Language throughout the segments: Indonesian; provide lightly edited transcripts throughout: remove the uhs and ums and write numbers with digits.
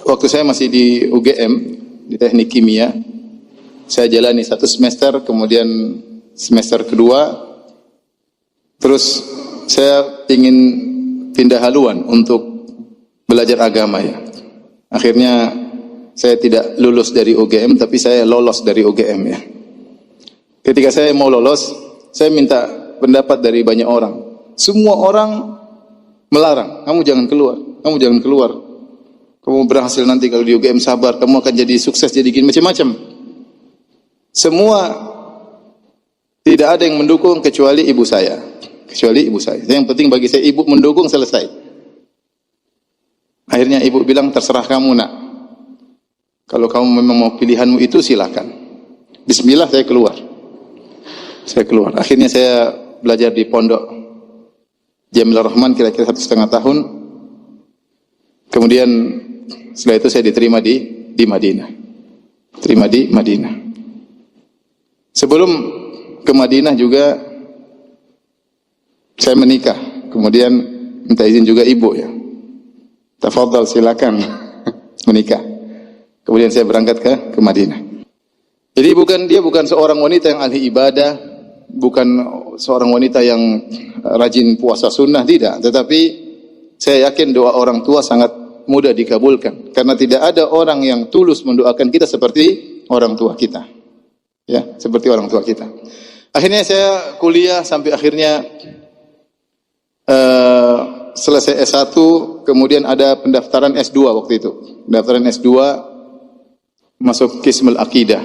waktu saya masih di UGM, di Teknik Kimia, saya jalani 1 semester, kemudian semester kedua, terus saya ingin pindah haluan untuk belajar agama ya. Akhirnya saya tidak lulus dari UGM, tapi saya lolos dari UGM ya. Ketika saya mau lolos, saya minta pendapat dari banyak orang. Semua orang melarang, kamu jangan keluar, kamu jangan keluar. Kamu berhasil nanti kalau di UGM, sabar, kamu akan jadi sukses, jadi gini, macam-macam. Semua tidak ada yang mendukung kecuali ibu saya. Kecuali ibu saya. Yang penting bagi saya, ibu mendukung, selesai. Akhirnya ibu bilang, terserah kamu nak. Kalau kamu memang mau pilihanmu itu, silakan. Bismillah, saya keluar. Saya keluar. Akhirnya saya belajar di pondok Jamil Rahman kira-kira 1,5 tahun. Kemudian setelah itu saya diterima di Madinah. Terima di Madinah. Sebelum ke Madinah juga saya menikah. Kemudian minta izin juga ibu ya. Tafadhal, silakan menikah. Kemudian saya berangkat ke Madinah. Jadi dia bukan seorang wanita yang ahli ibadah, bukan seorang wanita yang rajin puasa sunnah, tidak. Tetapi saya yakin doa orang tua sangat mudah dikabulkan. Karena tidak ada orang yang tulus mendoakan kita seperti orang tua kita. Ya, seperti orang tua kita. Akhirnya saya kuliah sampai akhirnya selesai S1, kemudian ada pendaftaran S2 waktu itu. Pendaftaran S2 masuk Qismul Aqidah.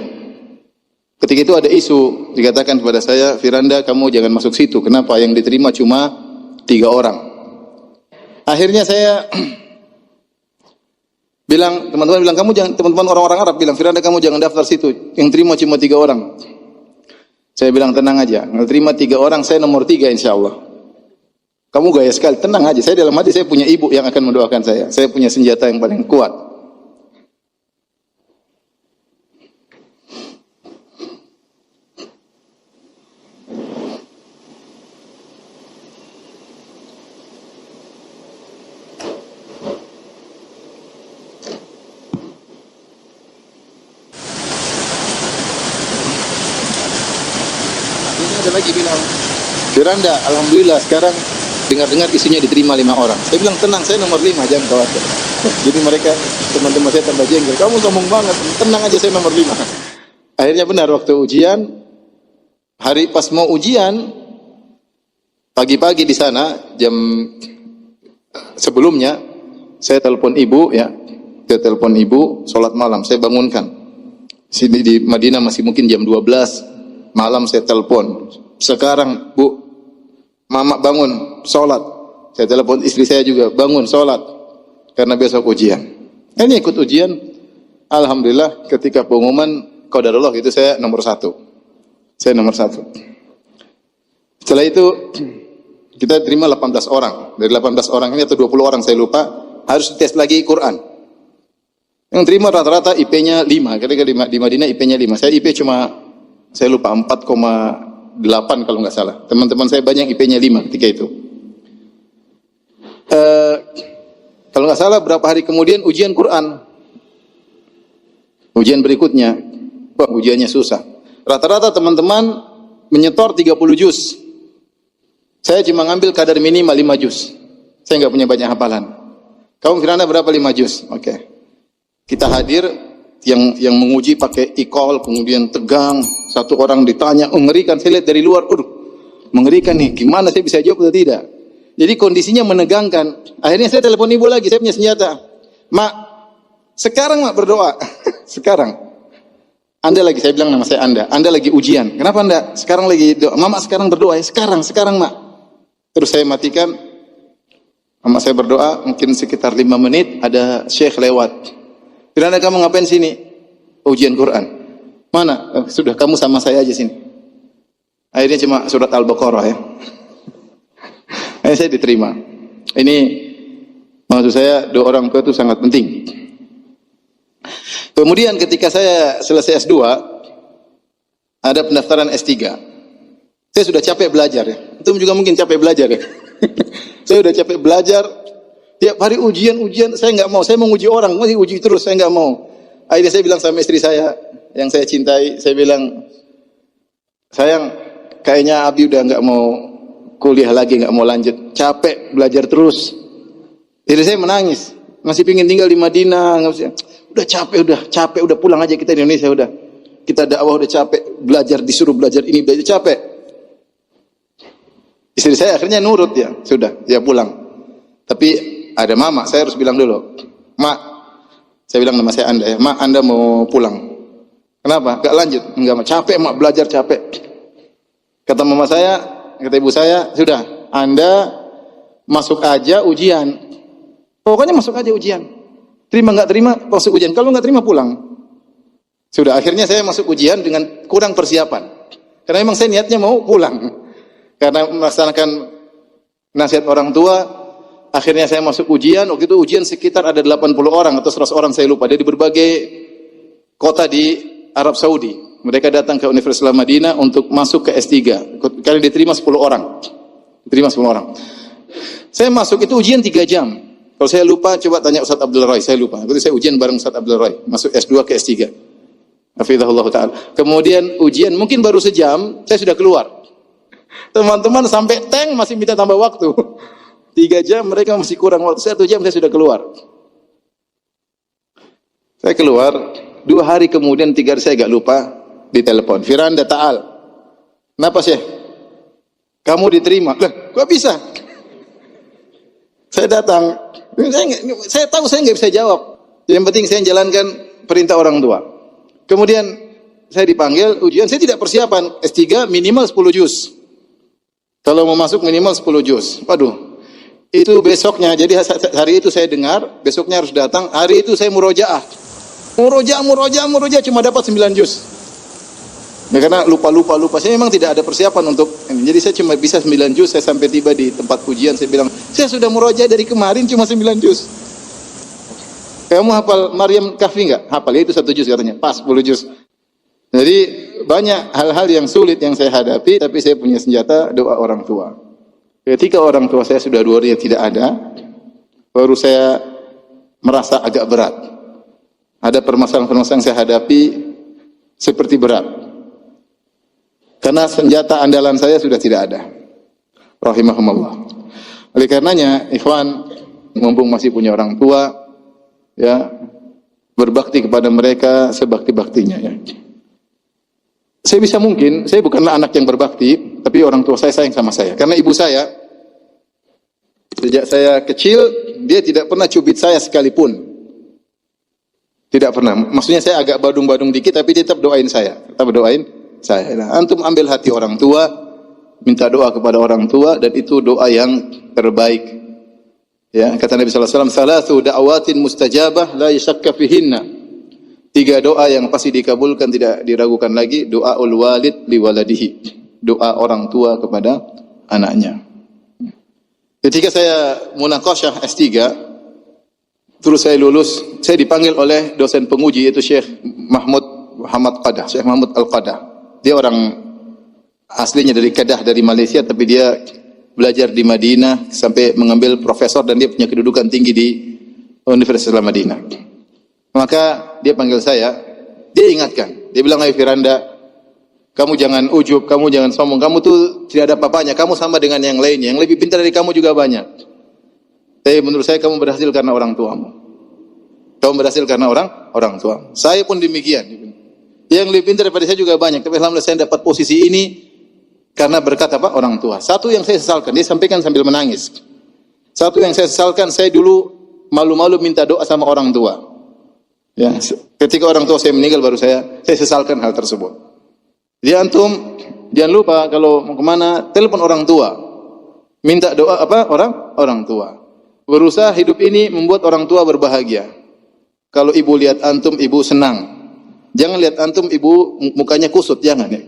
Ketika itu ada isu, dikatakan kepada saya, Firanda, kamu jangan masuk situ. Kenapa? Yang diterima cuma 3 orang. Akhirnya saya bilang, teman-teman bilang, kamu jangan, teman-teman orang-orang Arab bilang, Firanda, kamu jangan daftar situ. Yang terima cuma 3 orang. Saya bilang, tenang aja. Yang terima 3 orang, saya nomor 3 insya Allah. Kamu gaya sekali, tenang aja. Saya dalam hati, saya punya ibu yang akan mendoakan saya. Saya punya senjata yang paling kuat. Ada lagi bilang, Firanda, alhamdulillah sekarang dengar-dengar isunya diterima 5 orang. Saya bilang, tenang, saya nomor 5, jangan khawatir. Jadi mereka, teman-teman saya tambah jengkel, kamu sombong banget, tenang aja, saya nomor 5. Akhirnya benar, waktu ujian, hari pas mau ujian, pagi-pagi di sana, jam sebelumnya, saya telepon ibu ya, sholat malam, saya bangunkan. Sini di Madinah masih mungkin jam 12 malam, saya telepon, sekarang bu, mama bangun, sholat. Saya telepon istri saya juga, bangun, sholat, karena besok ujian. Ini ikut ujian, alhamdulillah ketika pengumuman qadarullah itu saya nomor 1. Saya nomor 1. Setelah itu kita terima 18 orang. Dari 18 orang ini atau 20 orang saya lupa, harus tes lagi Quran. Yang terima rata-rata IP-nya 5. Ketika di Madinah IP-nya 5. Saya IP cuma, saya lupa 4,8 kalau nggak salah. Teman-teman saya banyak IP-nya 5 ketika itu. Kalau nggak salah berapa hari kemudian ujian Quran. Ujian berikutnya, wah ujiannya susah. Rata-rata teman-teman menyetor 30 juz. Saya cuma ngambil kadar minimal 5 juz. Saya nggak punya banyak hafalan. Kamu Firanda berapa 5 juz? Oke. Kita hadir, yang menguji pakai e-call, kemudian tegang, satu orang ditanya, mengerikan, saya lihat dari luar, mengerikan nih, gimana saya bisa jawab atau tidak? Jadi kondisinya menegangkan. Akhirnya saya telepon ibu lagi, saya punya senjata. Mak, sekarang mak berdoa. Sekarang. Anda lagi, saya bilang nama saya Anda lagi ujian. Kenapa Anda? Sekarang lagi doa. Mama sekarang berdoa ya, sekarang mak. Terus saya matikan, mama saya berdoa, mungkin sekitar 5 menit, ada syekh lewat. Firanda, kamu ngapain sini? Ujian Quran. Mana? Sudah, kamu sama saya aja sini. Akhirnya cuma surat Al-Baqarah ya. Akhirnya saya diterima. Ini maksud saya, doa orang tua itu sangat penting. Kemudian ketika saya selesai S2, ada pendaftaran S3. Saya sudah capek belajar ya. Itu juga mungkin capek belajar ya. Saya sudah capek belajar, Tiap hari ujian, saya nggak mau. Saya mau uji orang, masih uji terus, saya nggak mau. Akhirnya saya bilang sama istri saya yang saya cintai, saya bilang, sayang, kayaknya Abi udah nggak mau kuliah lagi, nggak mau lanjut, capek belajar terus. Jadi saya menangis, masih pingin tinggal di Madinah, udah capek, udah pulang aja kita di Indonesia, udah kita dakwah udah capek, belajar disuruh belajar ini, belajar capek. Istri saya akhirnya nurut ya, sudah, dia pulang. Tapi ada mama, saya harus bilang dulu, Mak, saya bilang nama saya Anda ya, Mak, Anda mau pulang. Kenapa? Gak lanjut? Enggak, capek Mak, belajar capek. Kata mama saya, kata ibu saya, sudah, Anda masuk aja ujian. Pokoknya masuk aja ujian. Terima nggak terima, masuk ujian. Kalau nggak terima pulang. Sudah, akhirnya saya masuk ujian dengan kurang persiapan. Karena memang saya niatnya mau pulang. Karena melaksanakan nasihat orang tua, akhirnya saya masuk ujian. Waktu itu ujian sekitar ada 80 orang atau 100 orang, saya lupa. Dari berbagai kota di Arab Saudi. Mereka datang ke Universitas Madinah untuk masuk ke S3. Kali diterima 10 orang. Diterima 10 orang. Saya masuk itu ujian 3 jam. Kalau saya lupa, coba tanya Ustaz Abdul Roy. Saya lupa. Waktu itu saya ujian bareng Ustaz Abdul Roy. Masuk S2 ke S3. Hafizahullah Ta'ala. Kemudian ujian mungkin baru sejam, saya sudah keluar. Teman-teman sampai tank masih minta tambah waktu. 3 jam mereka masih kurang waktu. 1 jam saya sudah keluar. Saya keluar, 2 hari kemudian, 3 hari saya agak lupa, ditelepon. Firanda Ta'al. Kenapa Syekh? Kamu diterima. Lah, kok bisa? Saya datang. Saya tahu saya nggak bisa jawab. Yang penting saya jalankan perintah orang tua. Kemudian saya dipanggil ujian. Saya tidak persiapan. S3 minimal 10 juz. Kalau mau masuk minimal 10 juz. Waduh. Itu besoknya. Jadi hari itu saya dengar. Besoknya harus datang. Hari itu saya murojaah. Murojaah. Cuma dapat 9 juz. Ya, karena lupa. Saya memang tidak ada persiapan untuk ini. Jadi saya cuma bisa 9 juz. Saya sampai tiba di tempat ujian. Saya bilang, saya sudah murojaah dari kemarin cuma 9 juz. Kamu hafal Maryam Kahfi enggak? Hafal, ya itu 1 juz katanya. Pas 10 juz. Jadi banyak hal-hal yang sulit yang saya hadapi. Tapi saya punya senjata doa orang tua. Ketika orang tua saya sudah 2 hari tidak ada, baru saya merasa agak berat. Ada permasalahan-permasalahan yang saya hadapi seperti berat. Karena senjata andalan saya sudah tidak ada. Rahimahumullah. Oleh karenanya, ikhwan, mumpung masih punya orang tua, ya, berbakti kepada mereka sebakti-baktinya, ya. Saya bisa mungkin, saya bukanlah anak yang berbakti, tapi orang tua saya sayang sama saya. Karena ibu saya, sejak saya kecil, dia tidak pernah cubit saya sekalipun. Tidak pernah. Maksudnya saya agak badung-badung dikit, tapi dia tetap doain saya. Tetap doain saya. Nah, antum ambil hati orang tua, minta doa kepada orang tua, dan itu doa yang terbaik. Ya, kata Nabi sallallahu alaihi wasallam, "Salatu da'awatin mustajabah la yashakka fihinna." 3 doa yang pasti dikabulkan, tidak diragukan lagi. Doaul walid li waladihi. Doa orang tua kepada anaknya. Ketika saya munaqasyah S3, terus saya lulus, saya dipanggil oleh dosen penguji, yaitu Syekh Muhammad Qadah, Syekh Muhammad Al-Qadah. Dia orang aslinya dari Kedah, dari Malaysia, tapi dia belajar di Madinah sampai mengambil profesor dan dia punya kedudukan tinggi di Universitas Madinah. Maka dia panggil saya, dia ingatkan, dia bilang, "Hai Firanda, kamu jangan ujub, kamu jangan sombong, kamu tuh tidak ada apa-apanya, kamu sama dengan yang lainnya, yang lebih pintar dari kamu juga banyak. Tapi menurut saya kamu berhasil karena orang tuamu. Kamu berhasil karena orang tua. Saya pun demikian. Yang lebih pintar daripada saya juga banyak, tapi alhamdulillah saya dapat posisi ini karena berkat apa? Orang tua." Satu yang saya sesalkan, dia sampaikan sambil menangis. Satu yang saya sesalkan, saya dulu malu-malu minta doa sama orang tua. Ya, ketika orang tua saya meninggal baru saya sesalkan hal tersebut. Jadi antum jangan lupa kalau mau kemana, telepon orang tua. Minta doa apa? Orang tua. Berusaha hidup ini membuat orang tua berbahagia. Kalau ibu lihat antum, ibu senang. Jangan lihat antum, ibu mukanya kusut, jangan ya.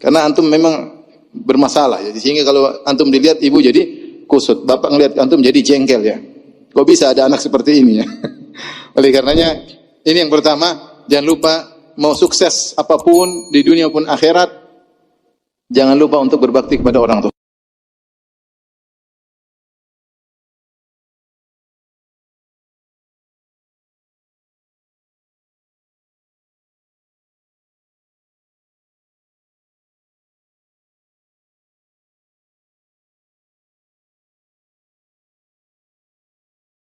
Karena antum memang bermasalah ya. Sehingga kalau antum dilihat ibu jadi kusut, bapak ngelihat antum jadi jengkel ya. Kok bisa ada anak seperti ini ya? Oleh karenanya ini yang pertama, jangan lupa mau sukses apapun di dunia pun akhirat, jangan lupa untuk berbakti kepada orang tua.